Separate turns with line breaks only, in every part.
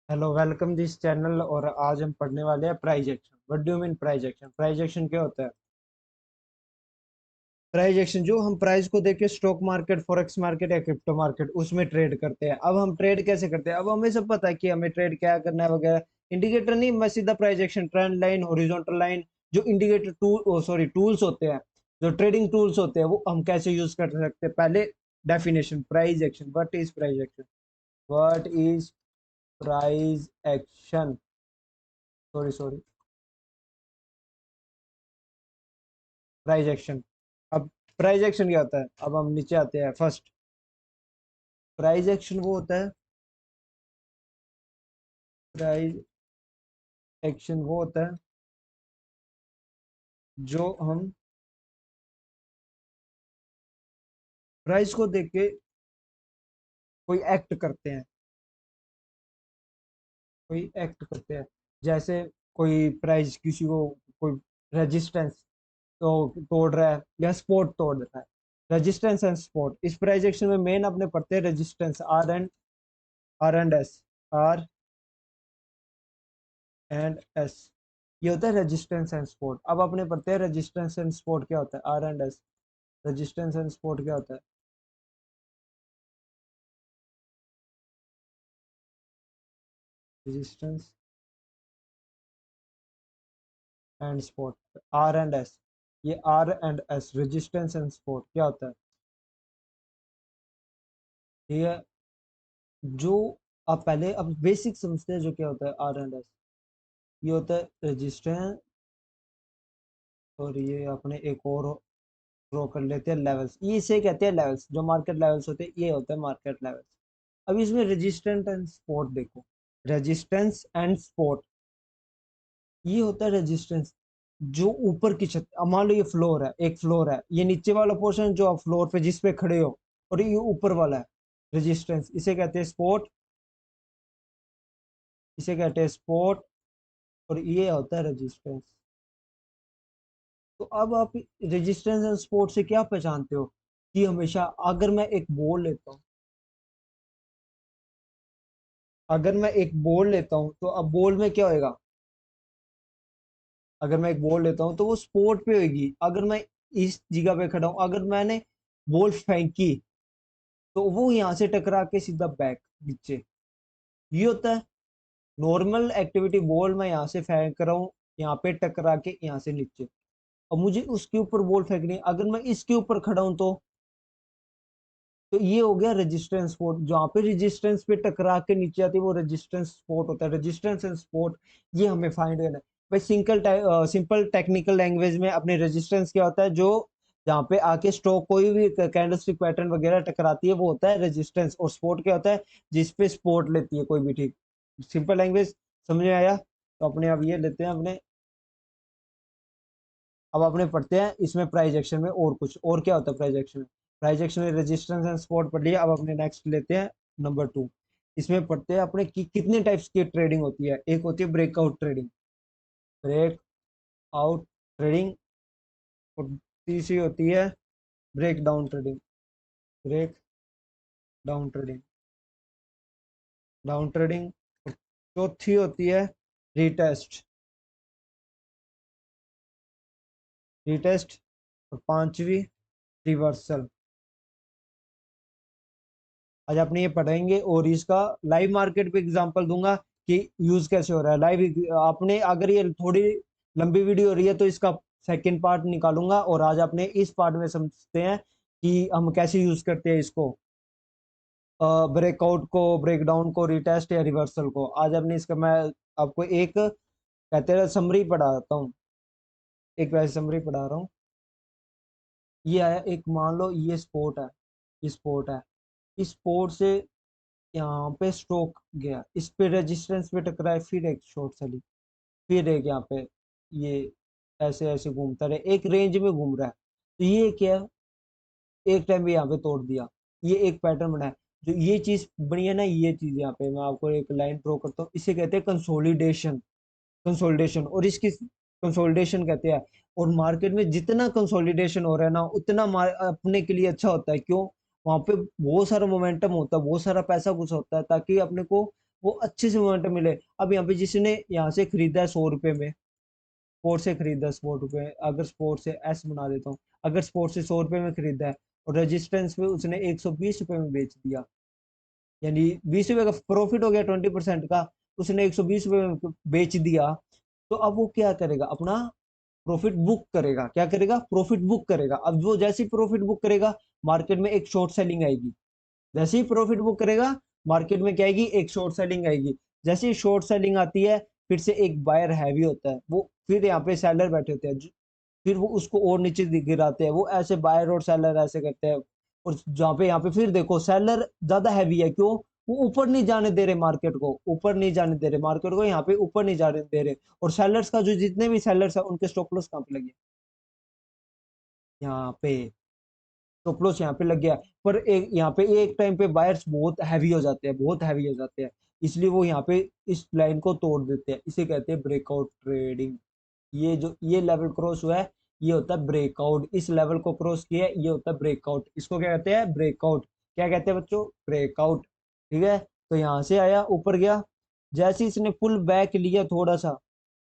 Hello, welcome this channel. और आज हम पढ़ने वाले हैं price action. What do you mean price action? Price action क्या होता है? प्राइस एक्शन जो हम प्राइस को देख के स्टॉक मार्केट, फॉरेक्स मार्केट या क्रिप्टो मार्केट उसमें ट्रेड करते हैं। अब हम ट्रेड कैसे करते हैं? अब हमें सब पता है कि हमें ट्रेड क्या करना है वगैरह। इंडिकेटर नहीं, मैं सीधा price action, trend line, horizontal line, जो इंडिकेटर टूल्स होते हैं, जो ट्रेडिंग टूल्स होते हैं, वो हम कैसे यूज कर सकते हैं। पहले definition price action. What is price action? What is price action? Sorry sorry, price action. अब प्राइस एक्शन क्या होता है? अब हम नीचे आते हैं। फर्स्ट, प्राइस एक्शन वो होता है, प्राइस एक्शन वो होता है जो हम प्राइस को देख के कोई एक्ट करते हैं, कोई एक्ट करते हैं। जैसे कोई प्राइस किसी को, कोई रेजिस्टेंस तो तोड़ रहा है या सपोर्ट तोड़ रहा है। रेजिस्टेंस एंड सपोर्ट, इस प्राइस एक्शन में मेन अपने पढ़ते हैं रेजिस्टेंस, आर एंड एस। ये होता है रेजिस्टेंस एंड सपोर्ट। अब अपने पढ़ते हैं रेजिस्टेंस एंड सपोर्ट क्या होता है, R and S. Resistance and support क्या होता है? Resistance and support, R and S. ये R and S, resistance and support क्या होता है? ये जो आप पहले अब बेसिक समझते हैं, जो क्या होता है आर एंड एस। ये होता है रेजिस्टेंस, और ये अपने एक और ड्रॉ कर लेते हैं, लेवल्स। ये इसे कहते हैं लेवल्स, जो मार्केट लेवल्स होते हैं, ये होते हैं मार्केट लेवल्स। अब इसमें रेजिस्टेंस एंड सपोर्ट देखो, रेजिस्टेंस एंड सपोर्ट। ये होता है रेजिस्टेंस, जो ऊपर की छत, अब मान लो ये फ्लोर है, एक फ्लोर है, ये नीचे वाला पोर्शन जो आप फ्लोर पे जिस पे खड़े हो, और ये ऊपर वाला है रेजिस्टेंस, इसे कहते हैं सपोर्ट, इसे कहते हैं सपोर्ट, और ये होता है रेजिस्टेंस। तो अब आप रेजिस्टेंस एंड सपोर्ट से क्या पहचानते हो? कि हमेशा अगर मैं एक बॉल लेता हूँ, अगर मैं एक बॉल लेता हूँ तो अब बॉल में क्या होएगा? अगर मैं एक बॉल लेता हूँ तो वो स्पोर्ट पे होगी। अगर मैं इस जगह पे खड़ा हूँ, अगर मैंने बॉल फेंकी, तो वो यहाँ से टकरा के सीधा बैक नीचे। ये होता है नॉर्मल एक्टिविटी। बॉल मैं यहाँ से फेंक रहा हूँ, यहाँ पे टकरा के यहाँ से नीचे। अब मुझे उसके ऊपर बॉल फेंकनी है, अगर मैं इसके ऊपर खड़ा हूं तो ये हो गया रेजिस्टेंस स्पोर्ट। जहाँ पे रेजिस्टेंस पे टकरा के नीचे आती है वो रेजिस्टेंस स्पोर्ट होता है। रेजिस्टेंस एंड स्पोर्ट ये हमें फाइंड करना है भाई। सिंपल टेक्निकल लैंग्वेज में अपने रेजिस्टेंस क्या होता है? जो जहाँ पे आके स्टॉक कोई भी कैंडलस्टिक पैटर्न वगैरह टकराती है, वो होता है रेजिस्टेंस। और स्पोर्ट क्या होता है? जिस पे सपोर्ट लेती है कोई भी। ठीक, सिंपल लैंग्वेज समझ में आया? तो अपने अब ये लेते हैं अपने, अब अपने पढ़ते हैं इसमें प्राइस एक्शन में और कुछ और क्या होता है प्राइस एक्शन में। प्राइस एक्शन में रेजिस्टेंस एंड सपोर्ट पढ़ लिया। अब अपने नेक्स्ट लेते हैं नंबर 2। इसमें पढ़ते हैं अपने कि कितने टाइप्स की ट्रेडिंग होती है। एक होती है breakout trading, break out trading. और तीसरी होती है break down trading, break down trading, down trading. और चौथी होती है रीटेस्ट, रीटेस्ट। और पांचवी रिवर्सल। आज अपने ये पढ़ेंगे और इसका लाइव मार्केट पे एग्जांपल दूंगा कि यूज कैसे हो रहा है लाइव। आपने अगर ये थोड़ी लंबी वीडियो हो रही है तो इसका सेकंड पार्ट निकालूंगा, और आज अपने इस पार्ट में समझते हैं कि हम कैसे यूज करते हैं इसको, ब्रेकआउट को, ब्रेकडाउन को, रिटेस्ट या रिवर्सल को। आज अपने इसका मैं आपको एक कहते हैं समरी पढ़ाता हूँ, एक वैसे समरी पढ़ा रहा हूँ। ये है, एक मान लो ये स्पोर्ट है, ये स्पोर्ट है। इस स्पोर्ट से यहाँ पे स्ट्रोक गया, इस पे रेजिस्टेंस पे टकराए, फिर एक शॉर्ट चली, फिर एक यहाँ पे, ये ऐसे ऐसे घूमता रहे, एक रेंज में घूम रहा है। तो ये क्या है? एक टाइम भी यहाँ पे तोड़ दिया, ये एक पैटर्न बना है। जो ये चीज बनी है ना, ये चीज यहाँ पे मैं आपको एक लाइन ड्रॉ करता हूँ, इसे कहते हैं कंसोलिडेशन। कंसोलिडेशन, और इसकी कंसोलिडेशन कहते हैं। और मार्केट में जितना कंसोलिडेशन हो रहा है ना, उतना अपने के लिए अच्छा होता है। क्यों? वहां पे बहुत सारा मोमेंटम होता है, बहुत सारा पैसा घुस होता है, ताकि अपने को वो अच्छे से मोमेंटम मिले। अब यहाँ पे जिसने यहाँ से खरीदा है 100 रुपए में, स्पोर्ट से खरीदा 100 रुपए, अगर स्पोर्ट से एस बना देता हूँ, अगर स्पोर्ट से 100 रुपए में खरीदा है और रेजिस्टेंस पे उसने 120 रुपए में बेच दिया, यानी 20 रुपए का प्रॉफिट हो गया 20% का, उसने 120 रुपए में बेच दिया, तो अब वो क्या करेगा, अपना प्रॉफिट बुक करेगा। क्या करेगा, प्रॉफिट बुक करेगा। अब वो जैसे ही प्रॉफिट बुक करेगा, मार्केट में एक शॉर्ट सेलिंग आएगी। जैसे ही प्रॉफिट बुक करेगा, मार्केट में क्या आएगी, एक शॉर्ट सेलिंग आएगी। जैसे ही शॉर्ट सेलिंग आती है, फिर से एक बायर हैवी होता है, वो फिर यहाँ पे सेलर बैठे होते हैं, फिर वो उसको और नीचे गिराते हैं। वो ऐसे बायर और सेलर ऐसे करते हैं। और जहाँ पे यहाँ पे फिर देखो सेलर ज्यादा हैवी है, क्यों, वो ऊपर नहीं जाने दे रहे मार्केट को, ऊपर नहीं जाने दे रहे मार्केट को, यहाँ पे ऊपर नहीं जाने दे रहे। और सेलर्स का जो जितने भी सेलर्स है, उनके स्टॉप लॉस कहाँ पे लगे, यहाँ पे स्टॉप लॉस यहाँ पे लग गया। पर एक यहाँ पे एक टाइम पे बायर्स बहुत हैवी हो जाते हैं, बहुत हैवी हो जाते हैं, इसलिए वो यहाँ पे इस लाइन को तोड़ देते हैं। इसे कहते हैं ब्रेकआउट ट्रेडिंग। ये जो ये लेवल क्रॉस हुआ है, ये होता है ब्रेकआउट। इस लेवल को क्रॉस किया है, ये होता है ब्रेकआउट। इसको क्या कहते हैं, ब्रेकआउट। क्या कहते हैं बच्चों, ब्रेकआउट। ठीक है, तो यहाँ से आया, ऊपर गया, जैसे ही इसने पुल बैक लिया थोड़ा सा,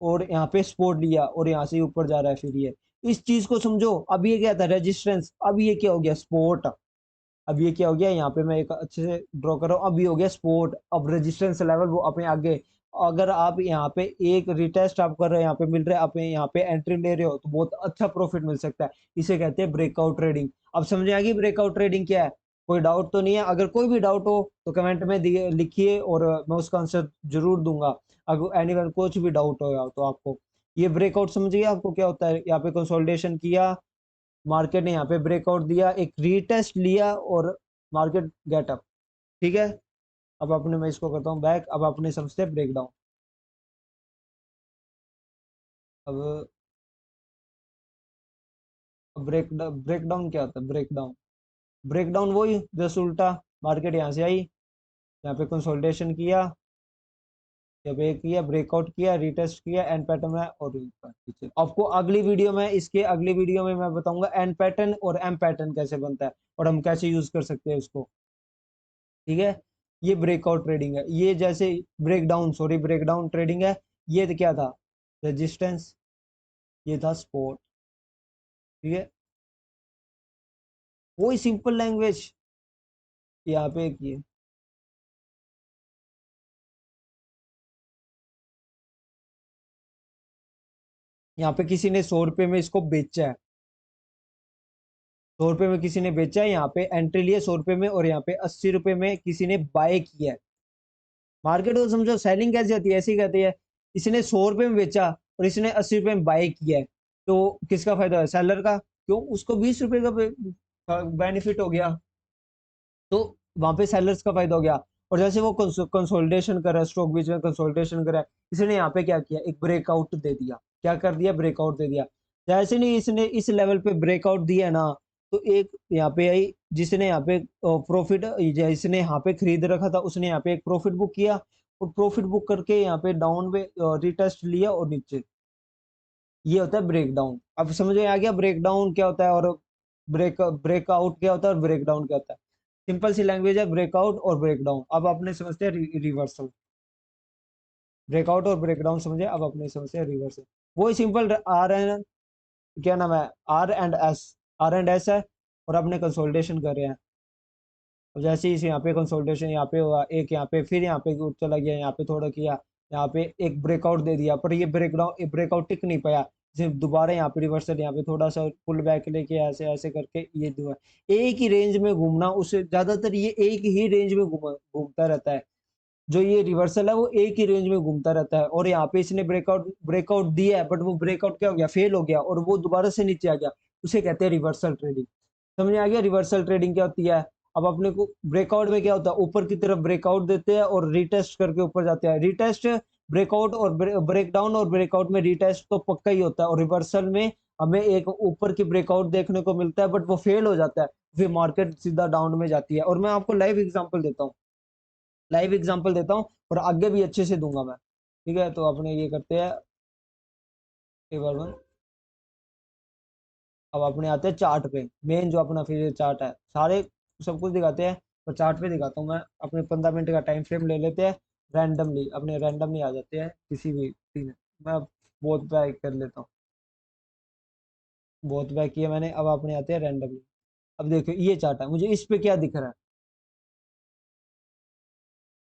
और यहाँ पे सपोर्ट लिया, और यहाँ से ऊपर जा रहा है, फिर ये इस चीज को समझो। अब ये क्या था, रेजिस्टेंस, अब ये क्या हो गया, सपोर्ट। अब ये क्या हो गया, यहाँ पे मैं एक अच्छे से ड्रॉ कर रहा हूँ, अब ये हो गया सपोर्ट। अब रेजिस्टेंस लेवल वो अपने आगे, अगर आप यहाँ पे एक रिटेस्ट आप कर रहे हो, यहाँ पे मिल रहा है, आप यहाँ पे एंट्री ले रहे हो, तो बहुत अच्छा प्रॉफिट मिल सकता है। इसे कहते हैं ब्रेकआउट ट्रेडिंग। अब समझ आ गई ब्रेकआउट ट्रेडिंग क्या है, कोई डाउट तो नहीं है? अगर कोई भी डाउट हो तो कमेंट में लिखिए, और मैं उसका आंसर जरूर दूंगा। अगर एनीवन कुछ भी डाउट हो तो आपको ये ब्रेकआउट समझिए, आपको क्या होता है। यहाँ पे कंसोलिडेशन किया, मार्केट ने यहाँ पे ब्रेकआउट दिया, एक रीटेस्ट लिया, और मार्केट गेट अप। ठीक है, अब अपने मैं इसको करता हूँ बैक, अब अपने समझते हैं ब्रेक डाउन। अब ब्रेक डाउन क्या होता है, ब्रेक डाउन, ब्रेक डाउन वही जस्ट उल्टा। मार्केट यहाँ से आई, यहाँ पे कंसोलिडेशन किया, जब एक किया, ब्रेकआउट किया, रिटेस्ट किया, एंड पैटर्न है, और ऊपर। आपको अगली वीडियो में, इसके अगली वीडियो में मैं बताऊंगा एंड पैटर्न और एम पैटर्न कैसे बनता है, और हम कैसे यूज कर सकते हैं उसको। ठीक है, ये ब्रेकआउट ट्रेडिंग है। ये जैसे ब्रेकडाउन, सॉरी, ब्रेकडाउन ट्रेडिंग है। ये तो क्या था, रेजिस्टेंस, ये था सपोर्ट। ठीक है, वही सिंपल लैंग्वेज यहाँ पे की है। यहाँ पे किसी ने 100 रुपए में इसको बेचा है, 100 रुपए में किसी ने बेचा है, यहाँ पे एंट्री लिया 100 रुपए में, और यहाँ पे 80 रुपए में किसी ने बाय किया है। मार्केट को समझो, सेलिंग कैसे होती है, ऐसे ही कहती है। इसने 100 रुपए में बेचा, और इसने 80 रुपए में बाय किया है, तो किसका फायदा है, सेलर का, क्यों, उसको 20 रुपए का बेनिफिट हो गया, तो वहां पे सेलर्स का फायदा हो गया। और जैसे वो कंसोलिडेशन कर रहा है, स्टॉक बीच में कंसोलिडेशन कर रहा है, इसने यहाँ पे क्या किया, एक ब्रेकआउट दे दिया। क्या कर दिया, ब्रेकआउट दे दिया। जैसे नहीं इसने इस लेवल पे ब्रेकआउट दिया ना, तो एक यहाँ पे आई, जिसने यहाँ पे प्रॉफिट, जिसने यहाँ पे खरीद रखा था, उसने यहाँ पे एक प्रॉफिट बुक किया, और प्रॉफिट बुक करके यहाँ पे डाउन पे रिटेस्ट लिया, और नीचे। ये होता है ब्रेक डाउन। अब समझ में आ गया ब्रेक डाउन क्या होता है, और ब्रेकआउट क्या होता है, और ब्रेक डाउन क्या होता है। सिंपल सी लैंग्वेज है, ब्रेकआउट और ब्रेक डाउन। अब अपने समझते हैं रिवर्सल। ब्रेकआउट और ब्रेक डाउन समझे, अब अपने समझते हैं रिवर्सल। वही सिंपल आर एंड, क्या नाम है, R and S, R and S है, और अपने कंसोलिडेशन कर रहे हैं। और जैसे ही यहाँ पे कंसोलिडेशन यहाँ पे हुआ, एक यहाँ पे, फिर यहाँ पे चला गया, यहाँ पे थोड़ा किया, यहाँ पे एक ब्रेकआउट दे दिया, पर ये ब्रेकआउट टिक नहीं पाया। सिर्फ दोबारा यहाँ पे रिवर्सल, यहाँ पे थोड़ा सा पुल बैक लेके ऐसे ऐसे करके ये दुआ, एक ही रेंज में घूमना, उससे ज्यादातर ये एक ही रेंज में घूमता रहता है। जो ये रिवर्सल है, वो एक ही रेंज में घूमता रहता है। और यहाँ पे इसने ब्रेकआउट ब्रेकआउट दिया है, बट वो ब्रेकआउट क्या हो गया, फेल हो गया, और वो दोबारा से नीचे आ गया। उसे कहते हैं रिवर्सल ट्रेडिंग। समझ में आ गया रिवर्सल ट्रेडिंग क्या होती है। अब अपने को ब्रेकआउट में क्या होता है, ऊपर की तरफ ब्रेकआउट देते हैं, और रिटेस्ट करके ऊपर जाते हैं। रिटेस्ट, ब्रेकआउट और ब्रेकडाउन और ब्रेकआउट में रिटेस्ट तो पक्का ही होता है, और रिवर्सल में हमें एक ऊपर की ब्रेकआउट देखने को मिलता है, बट वो फेल हो जाता है, फिर मार्केट सीधा डाउन में जाती है। और मैं आपको लाइव एग्जांपल देता हूँ, लाइव एग्जांपल देता हूँ, और आगे भी अच्छे से दूंगा मैं। ठीक है, तो अपने ये करते हैं, टेबल वन। अब अपने आते हैं चार्ट पे, मेन जो अपना फिर चार्ट है, सारे सब कुछ दिखाते हैं, पर चार्ट पे दिखाता हूँ मैं। अपने 15 मिनट का टाइम फ्रेम ले लेते हैं, रैंडमली, अपने रैंडमली आ जाते हैं किसी भी तीन। मैं बहुत बैक कर लेता हूँ, बहुत बैक किया मैंने, अब अपने आते हैं रैंडमली। अब देखो ये चार्ट है, मुझे इस पे क्या दिख रहा है?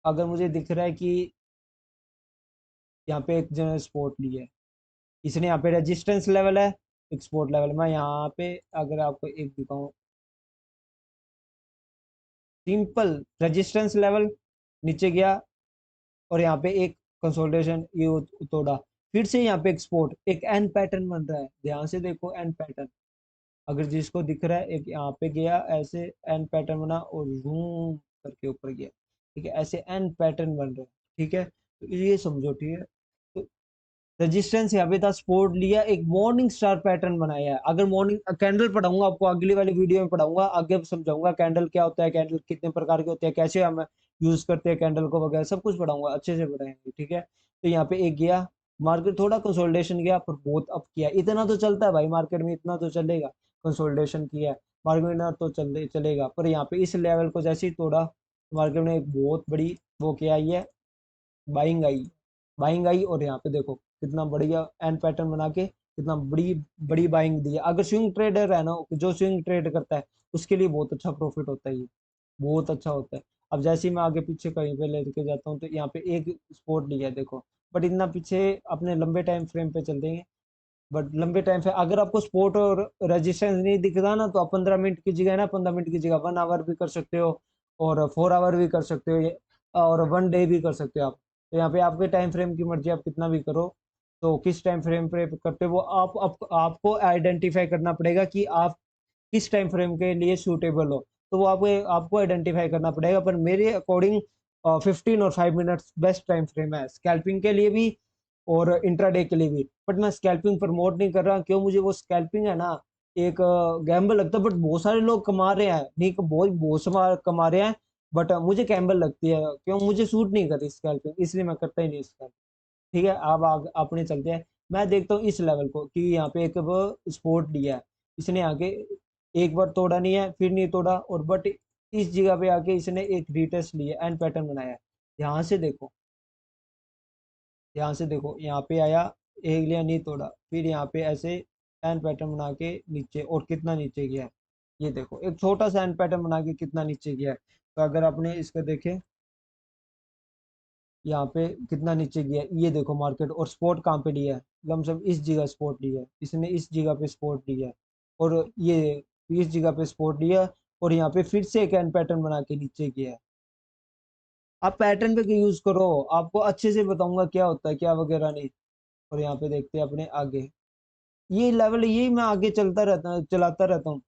अगर मुझे दिख रहा है कि यहाँ पे एक जनरल स्पोर्ट ली है इसने, यहाँ पे रेजिस्टेंस लेवल है, एक स्पोर्ट लेवल। मैं यहाँ पे अगर आपको एक दिखाऊं, सिंपल रेजिस्टेंस लेवल नीचे गया, और यहाँ पे एक कंसोलिडेशन ये तोड़ा, फिर से यहाँ पे एक स्पोर्ट, एक एन पैटर्न बन रहा है, ध्यान से देखो एन पैटर्न। अगर जिसको दिख रहा है, एक यहाँ पे गया ऐसे एन पैटर्न बना और रूम करके ऊपर गया, ठीक है, ऐसे एन पैटर्न बन रहा है, ठीक है, तो ये समझो, ठीक है। तो रेजिस्टेंस यहाँ पे था, सपोर्ट लिया, एक मॉर्निंग स्टार पैटर्न बनाया है। अगर मॉर्निंग कैंडल पढ़ाऊंगा आपको, अगली वाली वीडियो में पढ़ाऊंगा, आगे समझाऊंगा कैंडल क्या होता है, कैंडल कितने प्रकार के होते हैं, कैसे हम यूज करते हैं कैंडल को वगैरह, सब कुछ पढ़ाऊंगा, अच्छे से पढ़ाएंगे, ठीक है। तो यहाँ पे एक गया, मार्केट थोड़ा कंसोलिडेशन गया पर बहुत अप किया, इतना तो चलता है भाई मार्केट में, इतना तो चलेगा, कंसोलिडेशन किया है मार्केट में तो चलेगा। पर यहाँ पे इस लेवल को जैसे ही तोड़ा, मार्केट में एक बहुत बड़ी वो क्या आई है, बाइंग आई, बाइंग आई, और यहाँ पे देखो कितना बढ़िया एंड पैटर्न बना के कितना बड़ी बड़ी बाइंग दी है। अगर स्विंग ट्रेडर है ना, जो स्विंग ट्रेड करता है, उसके लिए बहुत अच्छा प्रॉफिट होता है, ये बहुत अच्छा होता है। अब जैसे ही मैं आगे पीछे कहीं पे लेके जाता हूँ, तो यहाँ पे एक स्पॉट लिया है देखो, बट इतना पीछे अपने लंबे टाइम फ्रेम पे चल देंगे। बट लंबे टाइम पे अगर आपको सपोर्ट और रेजिस्टेंस नहीं दिख रहा ना, तो आप 15 मिनट की जगह ना, 15 मिनट की जगह 1 आवर भी कर सकते हो, और 4 आवर भी कर सकते हो, और 1 डे भी कर सकते हो आप। तो यहाँ पे आपके टाइम फ्रेम की मर्जी, आप कितना भी करो। तो किस टाइम फ्रेम पे करते हो वो आपको आइडेंटिफाई करना पड़ेगा कि आप किस टाइम फ्रेम के लिए सूटेबल हो, तो वो आपको आपको आइडेंटिफाई करना पड़ेगा। पर मेरे अकॉर्डिंग 15 और 5 मिनट्स बेस्ट टाइम फ्रेम है स्कैल्पिंग के लिए भी और इंट्राडे के लिए भी। बट मैं स्कैल्पिंग प्रमोट नहीं कर रहा, क्यों, मुझे वो स्कैल्पिंग है ना, एक गैम्बल लगता है। बट बहुत सारे लोग कमा रहे हैं, नहीं बहुत बहुत कमा रहे हैं, बट मुझे गैम्बल लगती है, क्यों, मुझे सूट नहीं करती स्कैल्पिंग, इसलिए मैं करता ही नहीं स्कैल्पिंग। ठीक है, अब अपने चलते हैं। मैं देखता हूँ इस लेवल को कि यहाँ पे एक स्पोर्ट लिया है इसने आके, एक बार तोड़ा नहीं है, फिर नहीं तोड़ा, और बट इस जगह पे आके इसने एक रिटेस्ट लिया, एंड पैटर्न बनाया है। यहाँ से देखो, यहाँ से देखो, यहाँ पे आया, एक लिया नहीं तोड़ा, फिर यहाँ पे ऐसे एंड पैटर्न बना के नीचे, और कितना नीचे गया है, ये देखो एक छोटा सा एंड पैटर्न बना के कितना नीचे गया है। तो अगर आपने इसको देखे, यहाँ पे कितना नीचे गया है, ये देखो मार्केट, और स्पॉट कहाँ पे लिया है, लमसम इस जगह स्पॉट लिया है इसने, इस जगह पे स्पॉट लिया है, और ये इस जगह पे स्पॉट लिया, और यहाँ पे फिर से एक एंड पैटर्न बना के नीचे गया है। आप पैटर्न पे यूज करो, आपको अच्छे से बताऊंगा क्या होता है क्या वगैरह नहीं। और यहाँ पे देखते हैं अपने आगे, ये लेवल, यही मैं आगे चलता रहता चलाता रहता हूँ।